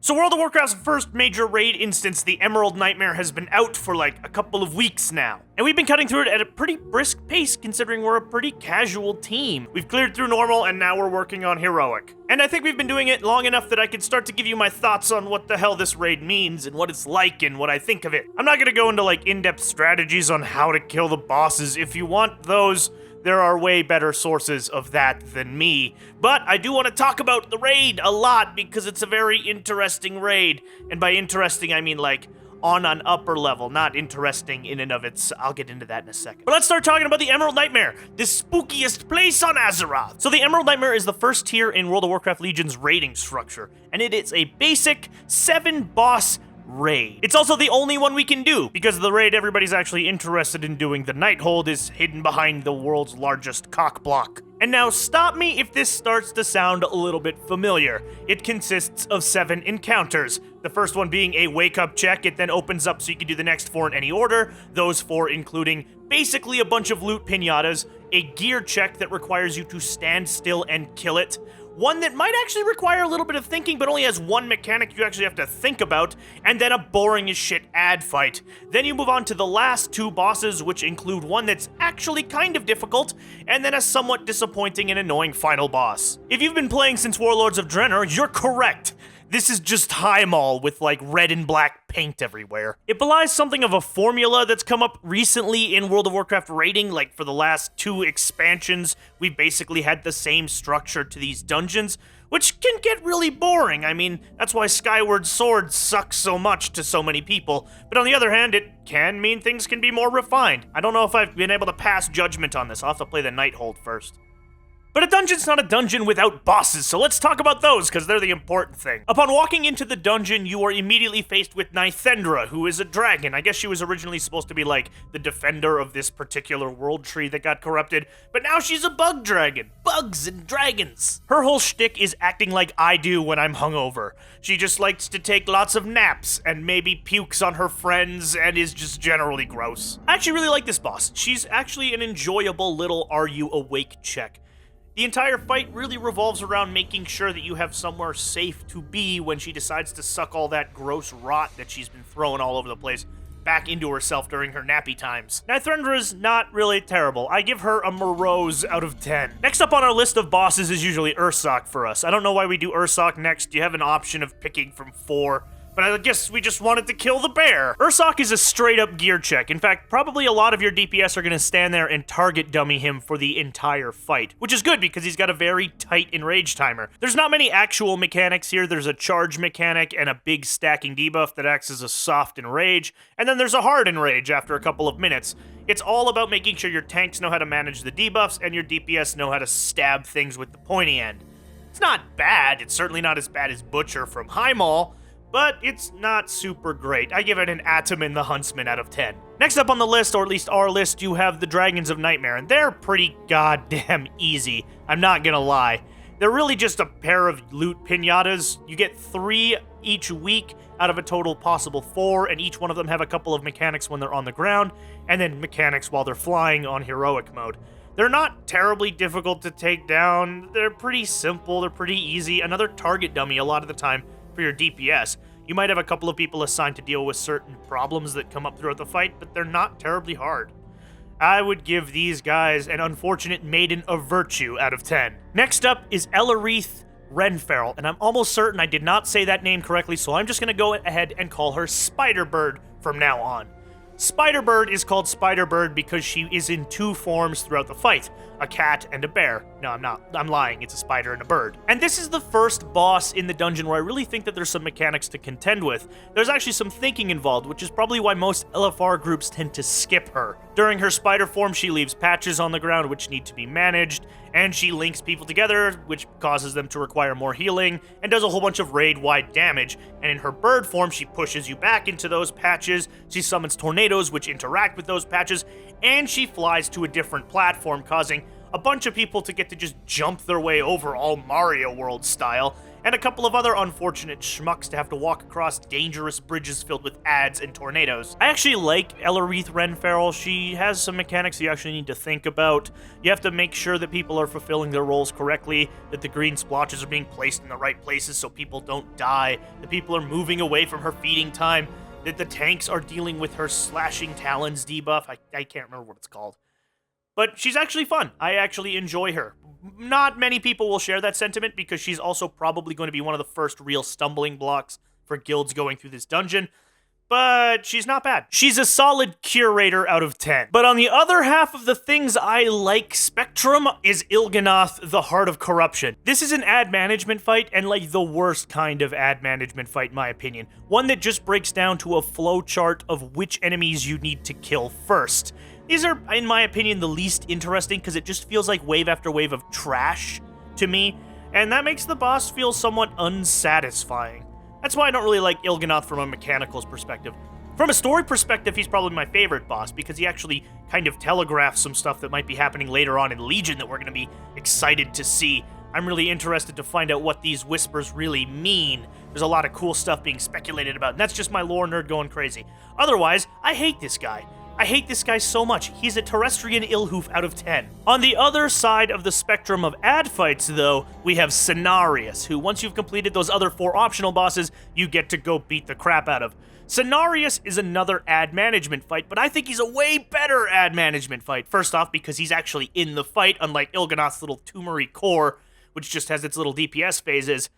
So World of Warcraft's first major raid instance, the Emerald Nightmare, has been out for like a couple of weeks now. And we've been cutting through it at a pretty brisk pace considering we're a pretty casual team. We've cleared through normal and now we're working on heroic. And I think we've been doing it long enough that I can start to give you my thoughts on what the hell this raid means and what it's like and what I think of it. I'm not gonna go into like in-depth strategies on how to kill the bosses. If you want those, there are way better sources of that than me. But I do want to talk about the raid a lot because it's a very interesting raid. And by interesting, I mean like on an upper level, not interesting in and of itself. I'll get into that in a second. But let's start talking about the Emerald Nightmare, the spookiest place on Azeroth. So the Emerald Nightmare is the first tier in World of Warcraft Legion's raiding structure, and it is a basic 7-boss raid. It's also the only one we can do, because the raid everybody's actually interested in doing, the Nighthold, is hidden behind the world's largest cock block. And now stop me if this starts to sound a little bit familiar. It consists of 7 encounters. The first one being a wake-up check. It then opens up so you can do the next 4 in any order. Those 4 including basically a bunch of loot pinatas, a gear check that requires you to stand still and kill it, one that might actually require a little bit of thinking, but only has one mechanic you actually have to think about, and then a boring as shit ad fight. Then you move on to the last 2 bosses, which include one that's actually kind of difficult, and then a somewhat disappointing and annoying final boss. If you've been playing since Warlords of Draenor, you're correct. This is just Highmaul with like red and black paint everywhere. It belies something of a formula that's come up recently in World of Warcraft raiding. Like for the last 2 expansions, we've basically had the same structure to these dungeons, which can get really boring. I mean, that's why Skyward Sword sucks so much to so many people. But on the other hand, it can mean things can be more refined. I don't know if I've been able to pass judgment on this. I'll have to play the Nighthold first. But a dungeon's not a dungeon without bosses, so let's talk about those, because they're the important thing. Upon walking into the dungeon, you are immediately faced with Endre, who is a dragon. I guess she was originally supposed to be, like, the defender of this particular world tree that got corrupted, but now she's a bug dragon. Bugs and dragons. Her whole shtick is acting like I do when I'm hungover. She just likes to take lots of naps, and maybe pukes on her friends, and is just generally gross. I actually really like this boss. She's actually an enjoyable little Are You Awake check. The entire fight really revolves around making sure that you have somewhere safe to be when she decides to suck all that gross rot that she's been throwing all over the place back into herself during her nappy times. Nithrendra's not really terrible. I give her a morose out of 10. Next up on our list of bosses is usually Earthsock for us. I don't know why we do Earthsock next. You have an option of picking from 4. But I guess we just wanted to kill the bear. Earthsock is a straight-up gear check. In fact, probably a lot of your DPS are going to stand there and target dummy him for the entire fight, which is good because he's got a very tight enrage timer. There's not many actual mechanics here. There's a charge mechanic and a big stacking debuff that acts as a soft enrage, and then there's a hard enrage after a couple of minutes. It's all about making sure your tanks know how to manage the debuffs and your DPS know how to stab things with the pointy end. It's not bad. It's certainly not as bad as Butcher from Highmaul, but it's not super great. I give it an Atom the Huntsman out of 10. Next up on the list, or at least our list, you have the Dragons of Nightmare, and they're pretty goddamn easy. I'm not gonna lie. They're really just a pair of loot pinatas. You get 3 each week out of a total possible 4, and each one of them have a couple of mechanics when they're on the ground, and then mechanics while they're flying on heroic mode. They're not terribly difficult to take down. They're pretty simple. They're pretty easy. Another target dummy a lot of the time for your DPS. You might have a couple of people assigned to deal with certain problems that come up throughout the fight, but they're not terribly hard. I would give these guys an unfortunate maiden of virtue out of 10. Next up is Elarith Renferal, and I'm almost certain I did not say that name correctly, so I'm just going to go ahead and call her Spiderbird from now on. Spiderbird is called Spiderbird because she is in 2 forms throughout the fight, a cat and a bear. No, I'm not. I'm lying. It's a spider and a bird. And this is the first boss in the dungeon where I really think that there's some mechanics to contend with. There's actually some thinking involved, which is probably why most LFR groups tend to skip her. During her spider form, she leaves patches on the ground which need to be managed, and she links people together, which causes them to require more healing, and does a whole bunch of raid-wide damage. And in her bird form, she pushes you back into those patches, she summons tornadoes which interact with those patches, and she flies to a different platform, causing a bunch of people to get to just jump their way over all Mario World style, and a couple of other unfortunate schmucks to have to walk across dangerous bridges filled with ads and tornadoes. I actually like Ellerith Renfarrell. She has some mechanics you actually need to think about. You have to make sure that people are fulfilling their roles correctly, that the green splotches are being placed in the right places so people don't die, that people are moving away from her feeding time, that the tanks are dealing with her slashing talons debuff. I can't remember what it's called. But she's actually fun. I actually enjoy her. Not many people will share that sentiment because she's also probably going to be one of the first real stumbling blocks for guilds going through this dungeon, but she's not bad. She's a solid curator out of 10. But on the other half of the things I like spectrum is Il'gynoth, the Heart of Corruption. This is an ad management fight, and like the worst kind of ad management fight in my opinion. One that just breaks down to a flow chart of which enemies you need to kill first. These are, in my opinion, the least interesting because it just feels like wave after wave of trash to me, and that makes the boss feel somewhat unsatisfying. That's why I don't really like Il'gynoth from a mechanicals perspective. From a story perspective, he's probably my favorite boss because he actually kind of telegraphs some stuff that might be happening later on in Legion that we're going to be excited to see. I'm really interested to find out what these whispers really mean. There's a lot of cool stuff being speculated about, and that's just my lore nerd going crazy. Otherwise, I hate this guy. I hate this guy so much. He's a Terrestrian Illhoof out of 10. On the other side of the spectrum of ad fights, though, we have Cinereous, who once you've completed those other 4 optional bosses, you get to go beat the crap out of. Cinereous is another ad management fight, but I think he's a way better ad management fight. First off, because he's actually in the fight, unlike Il'gynoth's little tumoury core, which just has its little DPS phases.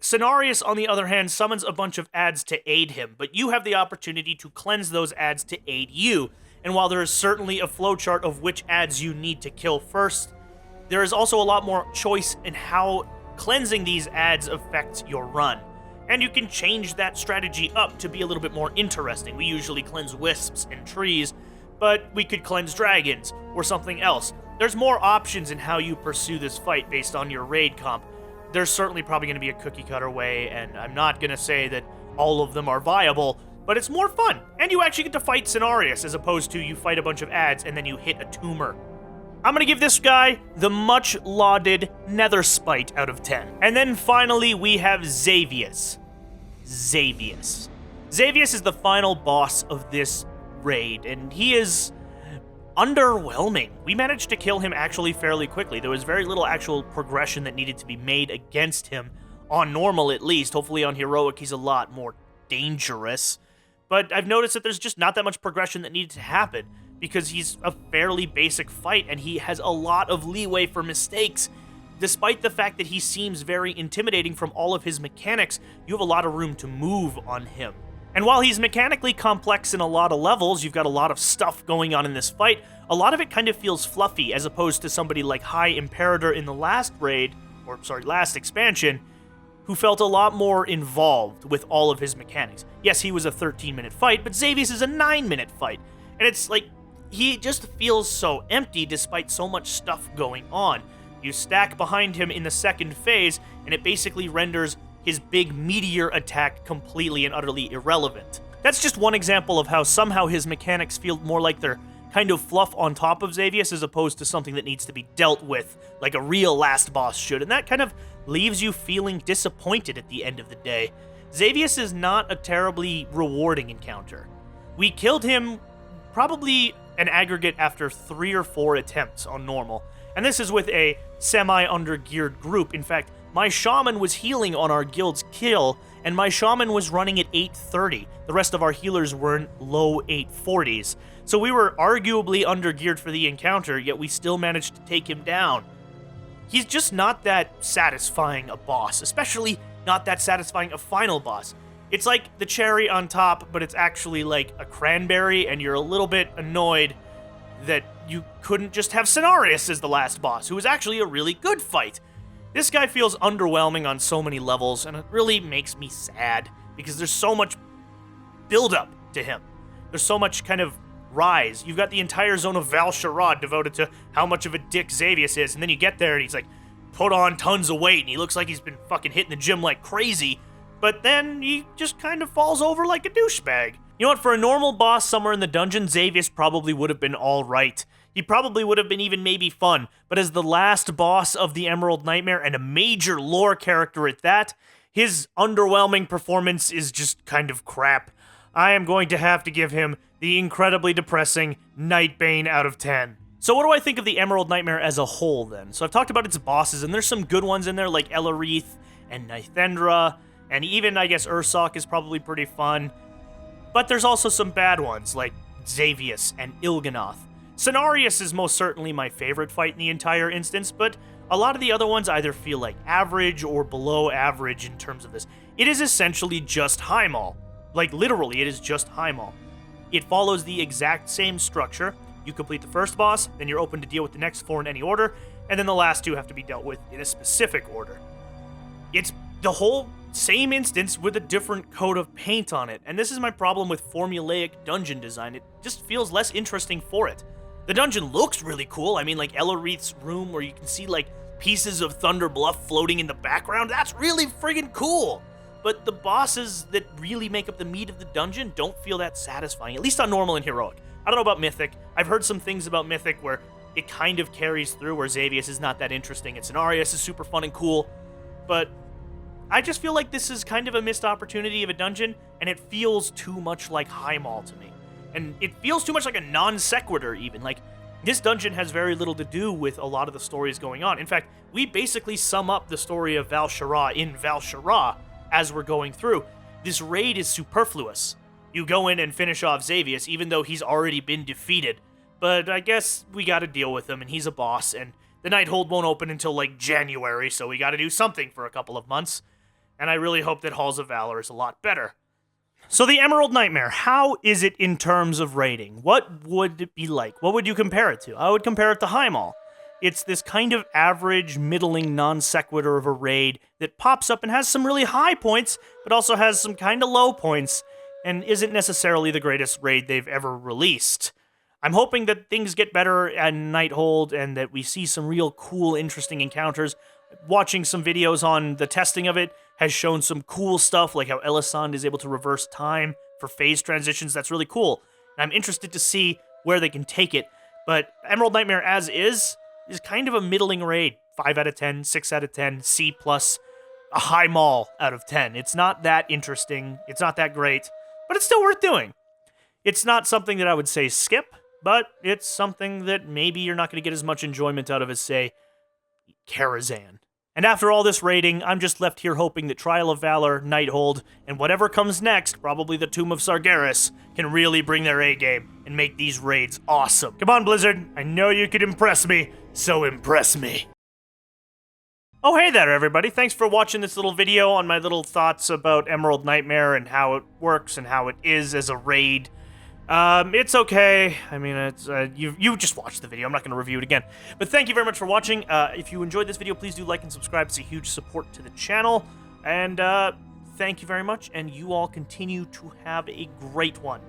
Cinereous, on the other hand, summons a bunch of ads to aid him, but you have the opportunity to cleanse those ads to aid you. And while there is certainly a flowchart of which ads you need to kill first, there is also a lot more choice in how cleansing these ads affects your run. And you can change that strategy up to be a little bit more interesting. We usually cleanse wisps and trees, but we could cleanse dragons or something else. There's more options in how you pursue this fight based on your raid comp. There's certainly probably going to be a cookie-cutter way, and I'm not going to say that all of them are viable, but it's more fun. And you actually get to fight Cinereous, as opposed to you fight a bunch of ads and then you hit a tumor. I'm going to give this guy the much-lauded Nether Spite out of 10. And then finally, we have Xavius. Xavius is the final boss of this raid, and he is underwhelming. We managed to kill him actually fairly quickly. There was very little actual progression that needed to be made against him, on normal at least. Hopefully on heroic he's a lot more dangerous. But I've noticed that there's just not that much progression that needed to happen, because he's a fairly basic fight and he has a lot of leeway for mistakes. Despite the fact that he seems very intimidating from all of his mechanics, you have a lot of room to move on him. And while he's mechanically complex in a lot of levels, you've got a lot of stuff going on in this fight, a lot of it kind of feels fluffy as opposed to somebody like High Imperator in the last raid, last expansion, who felt a lot more involved with all of his mechanics. Yes, he was a 13-minute fight, but Xavius is a 9-minute fight. And it's like, he just feels so empty despite so much stuff going on. You stack behind him in the second phase, and it basically renders his big meteor attack completely and utterly irrelevant. That's just one example of how somehow his mechanics feel more like they're kind of fluff on top of Xavius as opposed to something that needs to be dealt with like a real last boss should, and that kind of leaves you feeling disappointed at the end of the day. Xavius is not a terribly rewarding encounter. We killed him probably an aggregate after 3 or 4 attempts on normal, and this is with a semi-undergeared group. In fact, my shaman was healing on our guild's kill, and my shaman was running at 830. The rest of our healers were in low 840s. So we were arguably undergeared for the encounter, yet we still managed to take him down. He's just not that satisfying a boss, especially not that satisfying a final boss. It's like the cherry on top, but it's actually like a cranberry, and you're a little bit annoyed that you couldn't just have Cinereous as the last boss, who was actually a really good fight. This guy feels underwhelming on so many levels, and it really makes me sad, because there's so much build-up to him. There's so much kind of rise. You've got the entire zone of Val Sharad devoted to how much of a dick Xavius is, and then you get there and he's like, put on tons of weight, and he looks like he's been fucking hitting the gym like crazy, but then he just kind of falls over like a douchebag. You know what, for a normal boss somewhere in the dungeon, Xavius probably would have been alright. he probably would have been even maybe fun, but as the last boss of the Emerald Nightmare and a major lore character at that, his underwhelming performance is just kind of crap. I am going to have to give him the incredibly depressing Nightbane out of 10. So what do I think of the Emerald Nightmare as a whole, then? So I've talked about its bosses, and there's some good ones in there, like Ellerith and Endre, and even, I guess, Earthsock is probably pretty fun. But there's also some bad ones, like Xavius and Iligan. Cinereous is most certainly my favorite fight in the entire instance, but a lot of the other ones either feel like average or below average in terms of this. It is essentially just Heimal. Like, literally, it is just Heimal. It follows the exact same structure. You complete the first boss, then you're open to deal with the next 4 in any order, and then the last 2 have to be dealt with in a specific order. It's the whole same instance with a different coat of paint on it, and this is my problem with formulaic dungeon design. It just feels less interesting for it. The dungeon looks really cool. I mean, like Ellerith's room where you can see like pieces of Thunder Bluff floating in the background, that's really friggin' cool. But the bosses that really make up the meat of the dungeon don't feel that satisfying, at least on normal and heroic. I don't know about Mythic. I've heard some things about Mythic where it kind of carries through, where Xavius is not that interesting, and Cinereous is super fun and cool, but I just feel like this is kind of a missed opportunity of a dungeon, and it feels too much like Heimal to me. And it feels too much like a non sequitur, even. Like, this dungeon has very little to do with a lot of the stories going on. In fact, we basically sum up the story of Val'sharah in Val'sharah as we're going through. This raid is superfluous. You go in and finish off Xavius, even though he's already been defeated. But I guess we gotta deal with him, and he's a boss, and the Nighthold won't open until, like, January, so we gotta do something for a couple of months. And I really hope that Halls of Valor is a lot better. So the Emerald Nightmare, how is it in terms of rating? What would it be like? What would you compare it to? I would compare it to Heimal. It's this kind of average, middling non sequitur of a raid that pops up and has some really high points, but also has some kind of low points, and isn't necessarily the greatest raid they've ever released. I'm hoping that things get better at Nighthold and that we see some real cool, interesting encounters. Watching some videos on the testing of it has shown some cool stuff, like how Elisand is able to reverse time for phase transitions. That's really cool. And I'm interested to see where they can take it. But Emerald Nightmare as is kind of a middling raid. 5 out of 10, 6 out of 10, C+, a Heimal out of 10. It's not that interesting. It's not that great, but it's still worth doing. It's not something that I would say skip, but it's something that maybe you're not going to get as much enjoyment out of as, say, Karazhan. And after all this raiding, I'm just left here hoping that Trial of Valor, Nighthold, and whatever comes next, probably the Tomb of Sargeras, can really bring their A-game and make these raids awesome. Come on, Blizzard. I know you could impress me, so impress me. Oh, hey there, everybody. Thanks for watching this little video on my little thoughts about Emerald Nightmare and how it works and how it is as a raid. It's okay. I mean, it's you just watched the video. I'm not going to review it again. But thank you very much for watching. If you enjoyed this video, please do like and subscribe. It's a huge support to the channel. And thank you very much, and you all continue to have a great one.